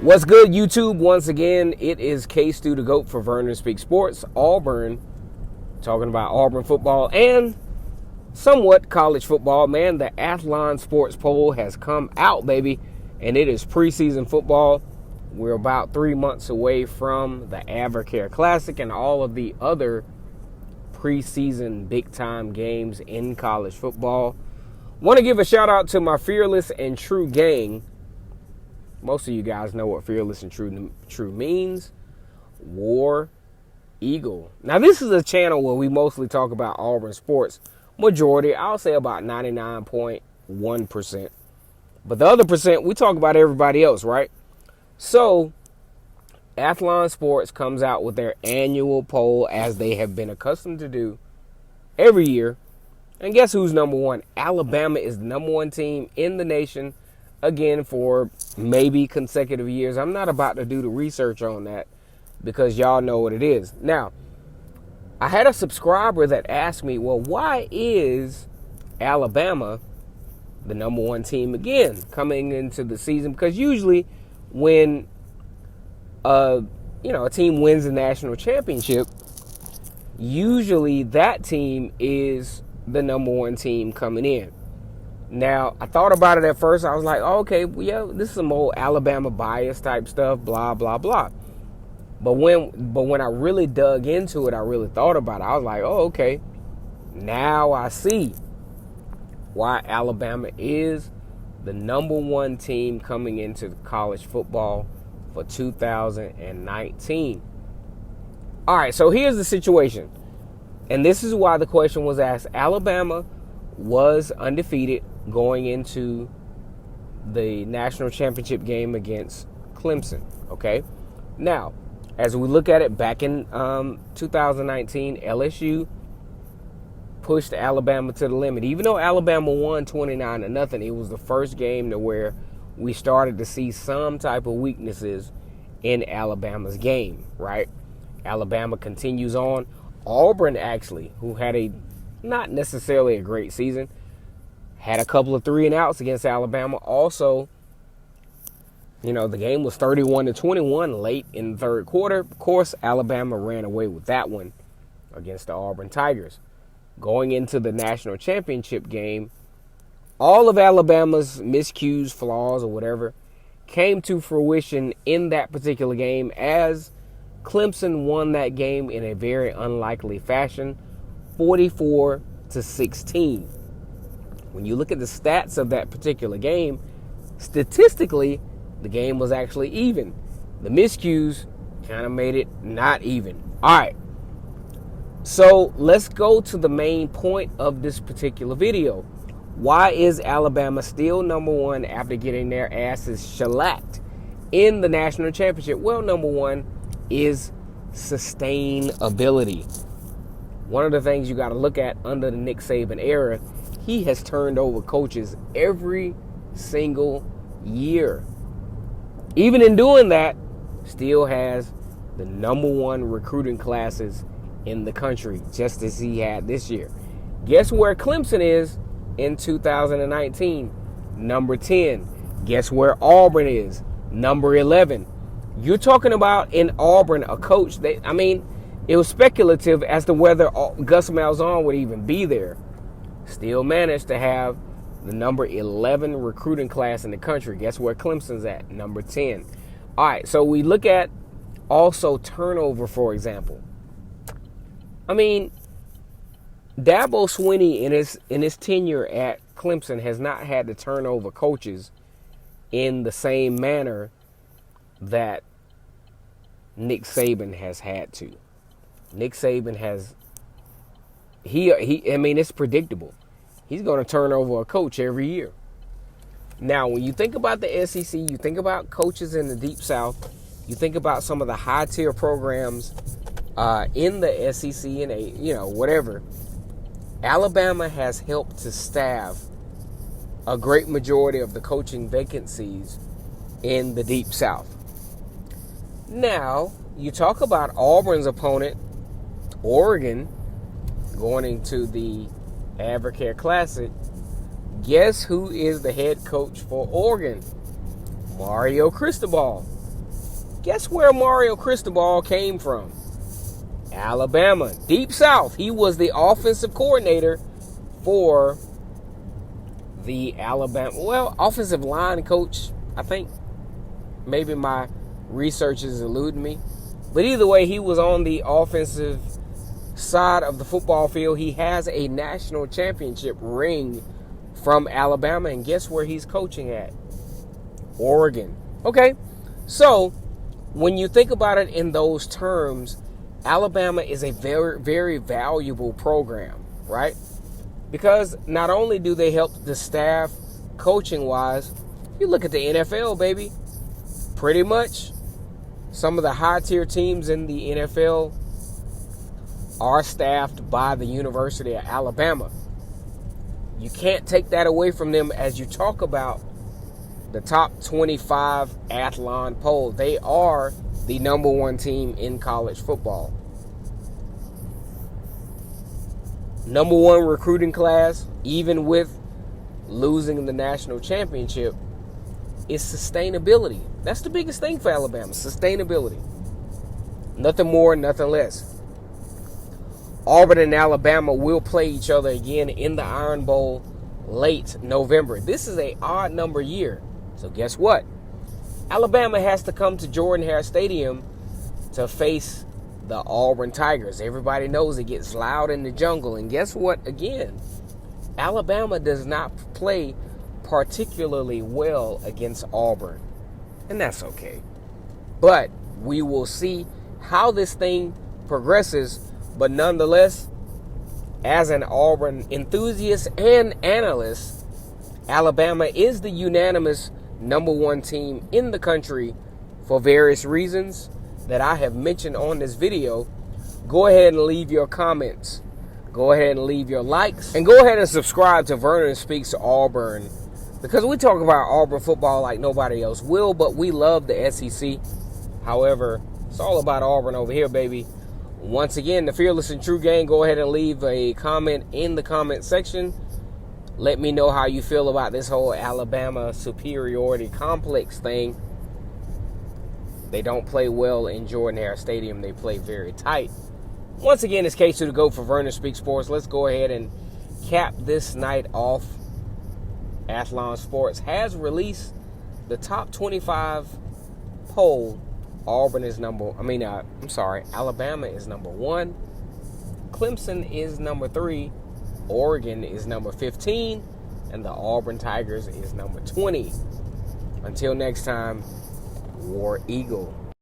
What's good, YouTube? Once again, it is K-Stu the GOAT for Vernon Speak Sports. Auburn, talking about Auburn football and somewhat college football. Man, the Athlon Sports Poll has come out, baby, and it is preseason football. We're about 3 months away from the Advocare Classic and all of the other preseason big-time games in college football. Want to give a shout-out to my fearless and true gang. Most of you guys know what fearless and true means. War Eagle. Now, this is a channel where we mostly talk about Auburn sports. Majority, I'll say about 99.1%. But the other percent, we talk about everybody else, right? So, Athlon Sports comes out with their annual poll, as they have been accustomed to do every year. And guess who's number one? Alabama is the number one team in the nation. Again, for maybe consecutive years. I'm not about to do the research on that because y'all know what it is. Now, I had a subscriber that asked me, well, why is Alabama the number one team again coming into the season? Because usually when a team wins the national championship, usually that team is the number one team coming in. Now, I thought about it at first. I was like, oh, okay, well, yeah, this is some old Alabama bias type stuff, blah, blah, blah. But when I really dug into it, I really thought about it. I was like, oh, okay, now I see why Alabama is the number one team coming into college football for 2019. All right, so here's the situation. And this is why the question was asked. Alabama was undefeated going into the national championship game against Clemson, okay? Now, as we look at it, back in 2019, LSU pushed Alabama to the limit. Even though Alabama won 29-0, it was the first game to where we started to see some type of weaknesses in Alabama's game, right? Alabama continues on. Auburn, actually, who had not necessarily a great season, had a couple of 3-and-outs against Alabama. Also, the game was 31-21 late in the third quarter. Of course, Alabama ran away with that one against the Auburn Tigers. Going into the national championship game, all of Alabama's miscues, flaws, or whatever came to fruition in that particular game as Clemson won that game in a very unlikely fashion, 44-16. When you look at the stats of that particular game, statistically, the game was actually even. The miscues kind of made it not even. All right. So let's go to the main point of this particular video. Why is Alabama still number one after getting their asses shellacked in the national championship? Well, number one is sustainability. One of the things you got to look at under the Nick Saban era, he has turned over coaches every single year. Even in doing that, still has the number one recruiting classes in the country, just as he had this year. Guess where Clemson is in 2019? Number 10. Guess where Auburn is? Number 11. You're talking about in Auburn a coach that, it was speculative as to whether Gus Malzahn would even be there. Still managed to have the number 11 recruiting class in the country. Guess where Clemson's at? Number 10. All right, so we look at also turnover, for example. Dabo Swinney in his tenure at Clemson has not had to turn over coaches in the same manner that Nick Saban has had to. Nick Saban has, it's predictable. He's going to turn over a coach every year. Now, when you think about the SEC, you think about coaches in the Deep South, you think about some of the high-tier programs in the SEC and, whatever. Alabama has helped to staff a great majority of the coaching vacancies in the Deep South. Now, you talk about Auburn's opponent, Oregon, going into the Advocare Classic. Guess who is the head coach for Oregon? Mario Cristobal. Guess where Mario Cristobal came from? Alabama. Deep South. He was the offensive coordinator for the Alabama, offensive line coach, I think. Maybe my research is eluding me. But either way, he was on the offensive side of the football field. He has a national championship ring from Alabama. And guess where he's coaching at? Oregon. Okay, so when you think about it in those terms, Alabama is a very, very valuable program, right? Because not only do they help the staff coaching-wise, you look at the NFL, baby. Pretty much some of the high-tier teams in the NFL are staffed by the University of Alabama. You can't take that away from them as you talk about the top 25 Athlon poll. They are the number one team in college football. Number one recruiting class, even with losing the national championship, is sustainability. That's the biggest thing for Alabama, sustainability. Nothing more, nothing less. Auburn and Alabama will play each other again in the Iron Bowl late November. This is an odd number year. So guess what? Alabama has to come to Jordan Hare Stadium to face the Auburn Tigers. Everybody knows it gets loud in the jungle. And guess what? Again, Alabama does not play particularly well against Auburn. And that's okay. But we will see how this thing progresses. But nonetheless, as an Auburn enthusiast and analyst, Alabama is the unanimous number one team in the country for various reasons that I have mentioned on this video. Go ahead and leave your comments. Go ahead and leave your likes. And go ahead and subscribe to Vernon Speaks Auburn, because we talk about Auburn football like nobody else will, but we love the SEC. However, it's all about Auburn over here, baby. Once again, the Fearless and True Gang, go ahead and leave a comment in the comment section. Let me know how you feel about this whole Alabama superiority complex thing. They don't play well in Jordan Hare Stadium. They play very tight. Once again, it's K2 to go for Vernon Speaks Sports. Let's go ahead and cap this night off. Athlon Sports has released the top 25 poll. Alabama is number one. Clemson is number 3. Oregon is number 15. And the Auburn Tigers is number 20. Until next time, War Eagle.